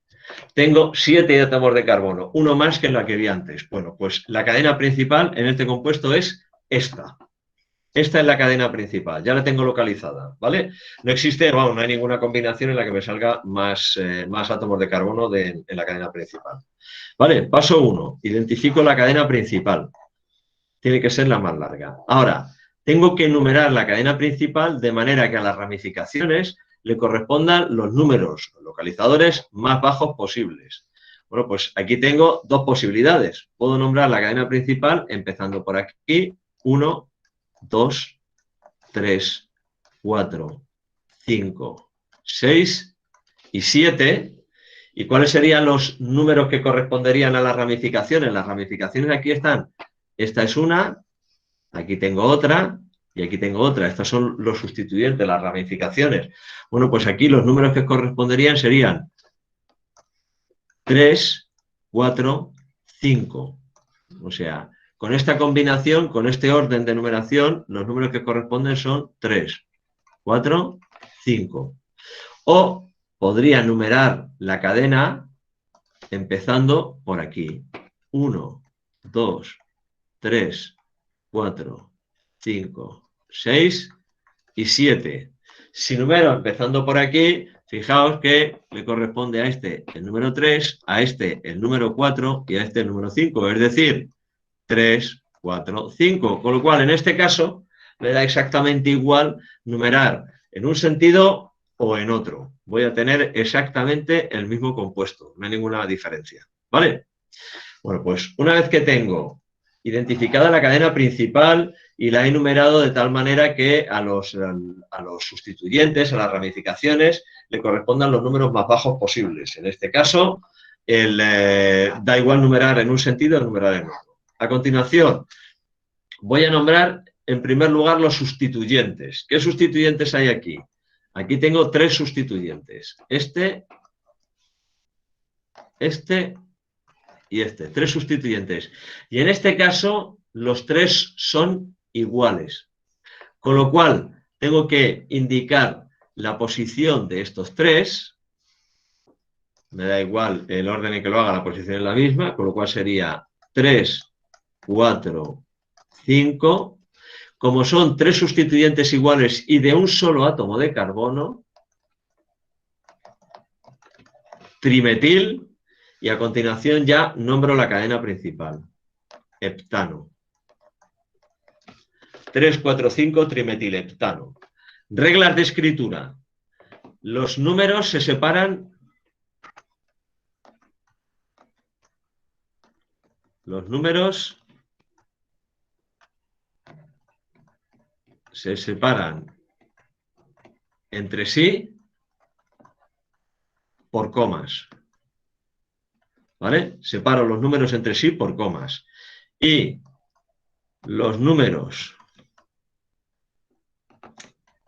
S1: Tengo 7 átomos de carbono, uno más que en la que vi antes. Bueno, pues la cadena principal en este compuesto es esta. Esta es la cadena principal, ya la tengo localizada, ¿vale? No existe, vamos, no hay ninguna combinación en la que me salga más átomos de carbono en la cadena principal. Vale, paso 1, identifico la cadena principal. Tiene que ser la más larga. Ahora, tengo que enumerar la cadena principal de manera que a las ramificaciones le correspondan los números, los localizadores más bajos posibles. Bueno, pues aquí tengo dos posibilidades. Puedo nombrar la cadena principal empezando por aquí, 1, 2, 3, 4, 5, 6 y 7. ¿Y cuáles serían los números que corresponderían a las ramificaciones? Las ramificaciones aquí están. Esta es una, aquí tengo otra y aquí tengo otra. Estos son los sustituyentes, las ramificaciones. Bueno, pues aquí los números que corresponderían serían 3, 4, 5. O sea, con esta combinación, con este orden de numeración, los números que corresponden son 3, 4, 5. O podría numerar la cadena empezando por aquí. 1, 2, 3, 4, 5, 6 y 7. Si numero empezando por aquí, fijaos que le corresponde a este el número 3, a este el número 4 y a este el número 5. Es decir, 3, 4, 5. Con lo cual, en este caso, me da exactamente igual numerar en un sentido o en otro. Voy a tener exactamente el mismo compuesto. No hay ninguna diferencia. ¿Vale? Bueno, pues una vez que tengo identificada la cadena principal y la he enumerado de tal manera que a los sustituyentes, a las ramificaciones, le correspondan los números más bajos posibles. En este caso, da igual numerar en un sentido o numerar en otro. A continuación, voy a nombrar en primer lugar los sustituyentes. ¿Qué sustituyentes hay aquí? Aquí tengo 3 sustituyentes. Este y este. 3 sustituyentes. Y en este caso, los 3 son iguales. Con lo cual, tengo que indicar la posición de estos 3. Me da igual el orden en que lo haga, la posición es la misma. Con lo cual sería 3, 4, 5. Como son 3 sustituyentes iguales y de un solo átomo de carbono, trimetil, y a continuación ya nombro la cadena principal, heptano. 3, 4, 5, trimetileptano. Reglas de escritura. Los números se separan. Los números se separan entre sí por comas. ¿Vale? Separo los números entre sí por comas. Y los números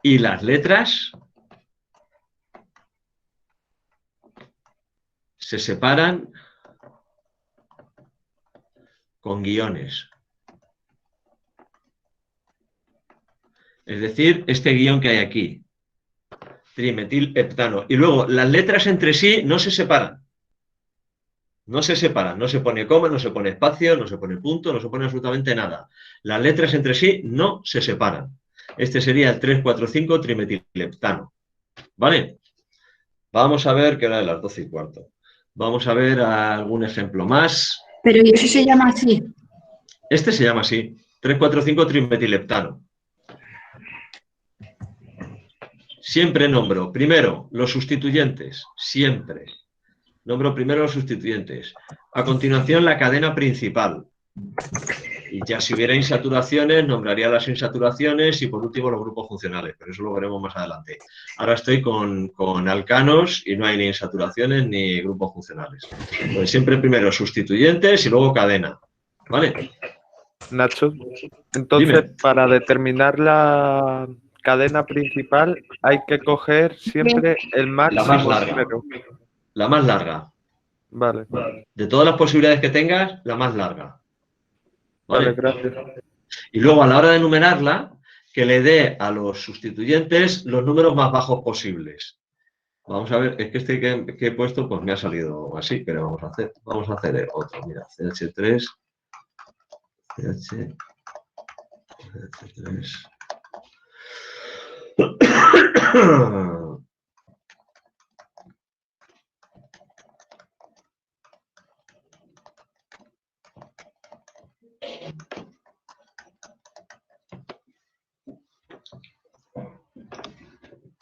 S1: y las letras se separan con guiones. Es decir, este guión que hay aquí. Trimetileptano. Y luego, las letras entre sí no se separan. No se separan. No se pone coma, no se pone espacio, no se pone punto, no se pone absolutamente nada. Las letras entre sí no se separan. Este sería el 3,4,5 trimetileptano. ¿Vale? Vamos a ver que era de las 12:15. Vamos a ver algún ejemplo más.
S3: Pero ¿y eso se llama así?
S1: Este se llama así. 3,4,5 trimetileptano. Siempre nombro primero los sustituyentes. Siempre. Nombro primero los sustituyentes. A continuación, la cadena principal. Y ya si hubiera insaturaciones, nombraría las insaturaciones y por último los grupos funcionales, pero eso lo veremos más adelante. Ahora estoy con alcanos y no hay ni insaturaciones ni grupos funcionales. Pues siempre primero sustituyentes y luego cadena. ¿Vale?
S5: Nacho, entonces
S1: Dime.
S5: para determinar la cadena principal hay que coger siempre el máximo
S1: más larga.
S5: número.
S1: La más larga.
S5: Vale,
S1: De todas las posibilidades que tengas, la más larga.
S5: vale,
S1: ¿Vale?
S5: gracias.
S1: Y luego a la hora de numerarla, que le dé a los sustituyentes los números más bajos posibles. Vamos a ver, es que este que he puesto pues me ha salido así, pero vamos a hacer otro. Mira, CH3, CH3.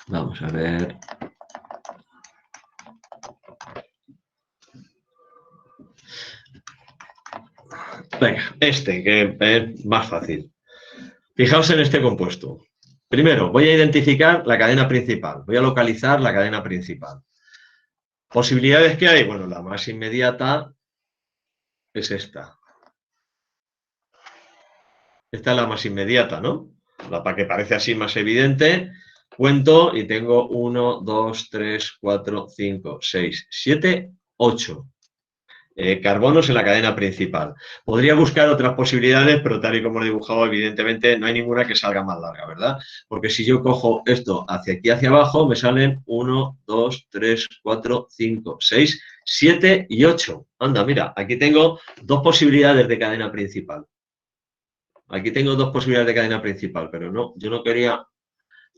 S1: Vamos a ver. Venga, este que es más fácil. Fijaos en este compuesto. Primero, voy a identificar la cadena principal. Voy a localizar la cadena principal. ¿Posibilidades que hay? Bueno, la más inmediata es esta. Esta es la más inmediata, ¿no? La que parece así más evidente. Cuento y tengo 1, 2, 3, 4, 5, 6, 7, 8 carbonos en la cadena principal. Podría buscar otras posibilidades, pero tal y como lo he dibujado, evidentemente no hay ninguna que salga más larga, ¿verdad? Porque si yo cojo esto hacia aquí, hacia abajo, me salen 1, 2, 3, 4, 5, 6, 7 y 8. Anda, mira, aquí tengo dos posibilidades de cadena principal. Aquí tengo dos posibilidades de cadena principal, pero no, yo no quería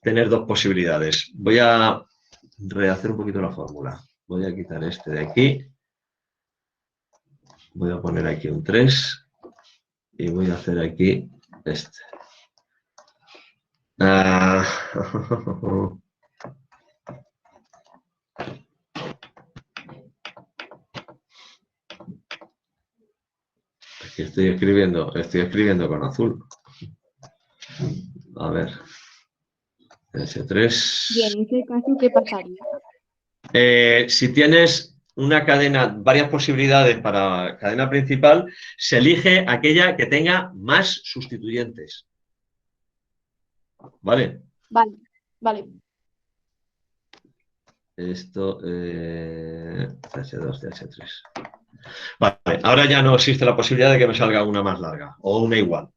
S1: tener dos posibilidades. Voy a rehacer un poquito la fórmula. Voy a quitar este de aquí. Voy a poner aquí un 3 y voy a hacer aquí este. Aquí estoy escribiendo con azul. A ver. S3.
S7: Y en ese caso, ¿qué pasaría?
S1: Si tienes una cadena, varias posibilidades para cadena principal, se elige aquella que tenga más sustituyentes. ¿Vale?
S7: Vale, vale.
S1: Esto, CH2, CH3. Vale, ahora ya no existe la posibilidad de que me salga una más larga o una igual.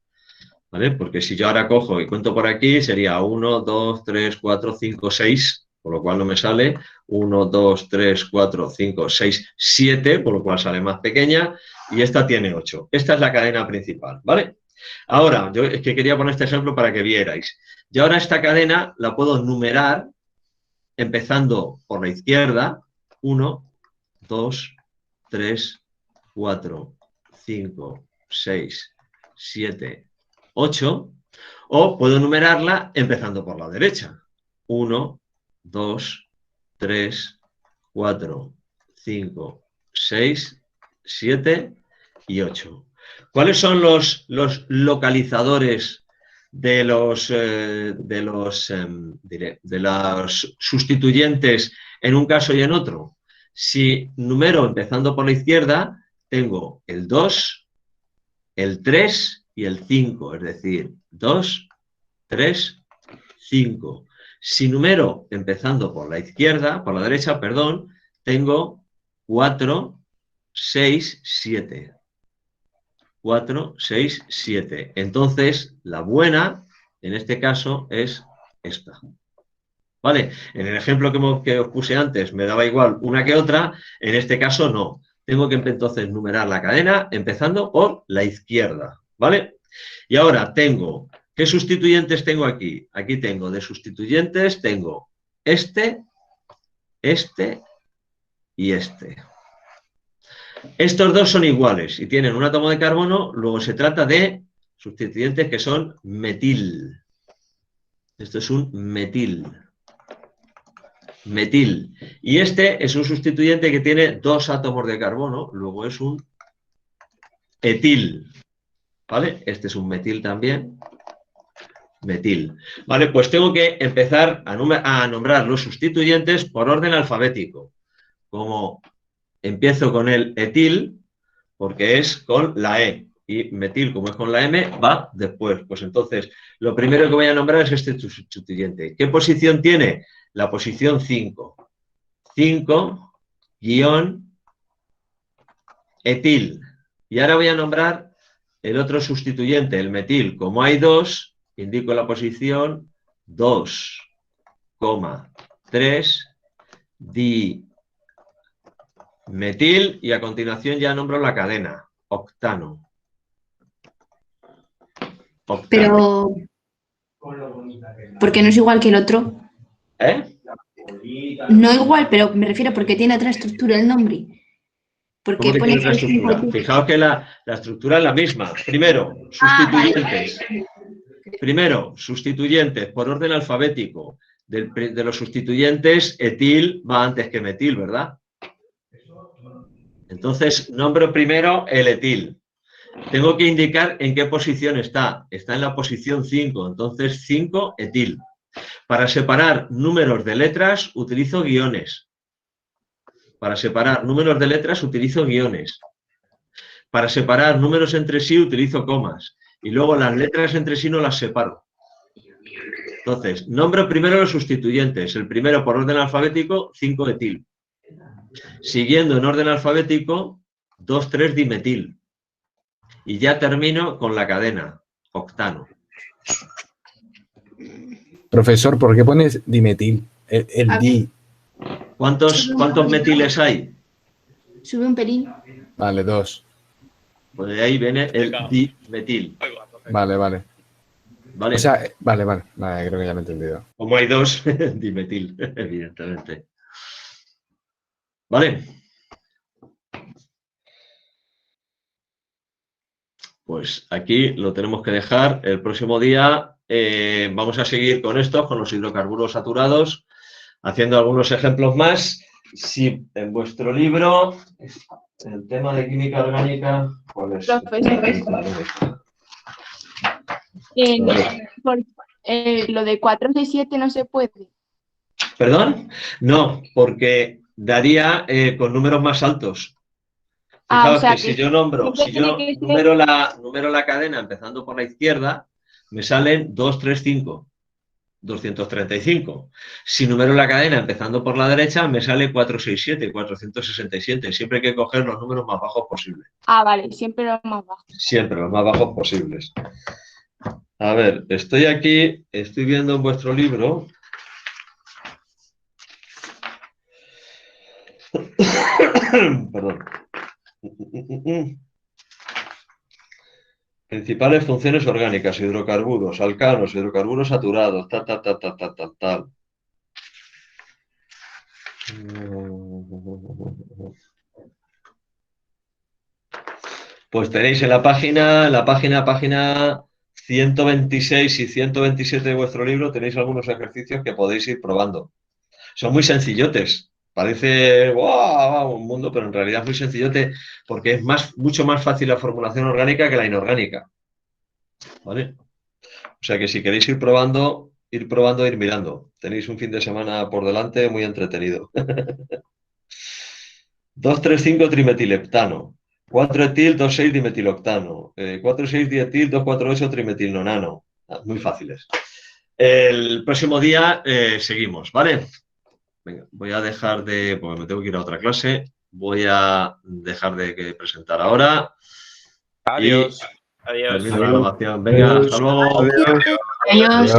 S1: ¿Vale? Porque si yo ahora cojo y cuento por aquí, sería 1, 2, 3, 4, 5, 6, por lo cual no me sale 1, 2, 3, 4, 5, 6, 7, por lo cual sale más pequeña, y esta tiene 8. Esta es la cadena principal, ¿vale? Ahora, yo es que quería poner este ejemplo para que vierais. Yo ahora esta cadena la puedo numerar empezando por la izquierda, 1, 2, 3, 4, 5, 6, 7, 8, o puedo numerarla empezando por la derecha. 1, 2, 3, 4, 5, 6, 7 y 8. ¿Cuáles son los localizadores de los sustituyentes en un caso y en otro? Si numero empezando por la izquierda, tengo el 2, el 3 y el 5, es decir, 2, 3, 5. Si numero empezando por la izquierda, por la derecha, perdón, tengo 4, 6, 7. 4, 6, 7. Entonces, la buena, en este caso, es esta. ¿Vale? En el ejemplo que os puse antes me daba igual una que otra, en este caso no. Tengo que entonces numerar la cadena empezando por la izquierda. ¿Vale? Y ahora tengo, ¿qué sustituyentes tengo aquí? Aquí tengo de sustituyentes, tengo este, este y este. Estos dos son iguales y tienen un átomo de carbono, luego se trata de sustituyentes que son metil. Esto es un metil. Metil. Y este es un sustituyente que tiene dos átomos de carbono, luego es un etil. ¿vale? Este es un metil también. Metil. Vale, pues tengo que empezar a nombrar los sustituyentes por orden alfabético. Como empiezo con el etil, porque es con la E, y metil, como es con la M, va después. Pues entonces, lo primero que voy a nombrar es este sustituyente. ¿Qué posición tiene? La posición 5. 5, guión, etil. Y ahora voy a nombrar el otro sustituyente, el metil. Como hay 2, indico la posición 2,3 dimetil y a continuación ya nombro la cadena, octano.
S3: Pero, ¿por qué no es igual que el otro?
S1: ¿Eh?
S3: No igual, pero me refiero porque tiene otra estructura el nombre.
S1: ¿Cómo
S3: Porque
S1: que
S3: pone
S1: tiene otra estructura? Fijaos que la estructura es la misma. Primero, sustituyentes. Primero, sustituyentes por orden alfabético. De los sustituyentes, etil va antes que metil, ¿verdad? Entonces, nombro primero el etil. Tengo que indicar en qué posición está. Está en la posición 5, entonces 5 etil. Para separar números de letras, utilizo guiones. Para separar números de letras, utilizo guiones. Para separar números entre sí, utilizo comas. Y luego las letras entre sí no las separo. Entonces, nombro primero los sustituyentes. El primero por orden alfabético, 5 etil. Siguiendo en orden alfabético, 2, 3 dimetil. Y ya termino con la cadena, octano.
S8: Profesor, ¿por qué pones dimetil? El
S3: A
S8: di.
S1: ¿Cuántos metiles hay?
S3: Sube un pelín.
S8: Vale, 2.
S1: Pues de ahí viene el dimetil.
S8: Vale.
S1: ¿Vale?
S8: O sea, vale, creo que ya lo he entendido.
S1: Como hay 2, dimetil, evidentemente. ¿Vale? Pues aquí lo tenemos que dejar. El próximo día vamos a seguir con esto, con los hidrocarburos saturados, haciendo algunos ejemplos más. Si en vuestro libro, el tema de química orgánica, ¿cuál es?
S7: Profesor, lo de 4, 6, 7 no se puede.
S1: ¿Perdón? No, porque daría con números más altos.
S7: Ah,
S1: Fijaos
S7: o sea
S1: que si yo numero la cadena empezando por la izquierda, me salen 235, 235. Si numero la cadena empezando por la derecha, me sale 467, 467. Siempre hay que coger los números más bajos posibles.
S7: Ah, vale, siempre los más bajos.
S1: Siempre los más bajos posibles. A ver, estoy aquí, estoy viendo en vuestro libro. Perdón. Principales funciones orgánicas, hidrocarburos, alcanos, hidrocarburos saturados, tal. Pues tenéis en la página 126 y 127 de vuestro libro, tenéis algunos ejercicios que podéis ir probando. Son muy sencillotes. Parece ¡wow! Un mundo, pero en realidad es muy sencillote porque es mucho más fácil la formulación orgánica que la inorgánica. ¿Vale? O sea que si queréis ir probando, ir mirando. Tenéis un fin de semana por delante muy entretenido. 2,3,5 trimetileptano. 4-etil, 2,6 dimetiloctano. 4,6 dietil, 2,4,8 trimetilnonano. Muy fáciles. El próximo día seguimos, ¿vale? Venga, voy a dejar de... porque me tengo que ir a otra clase. Voy a dejar de presentar ahora.
S6: Adiós.
S4: Adiós.
S1: Termino la grabación. Venga, hasta luego.
S3: Adiós.
S8: Adiós.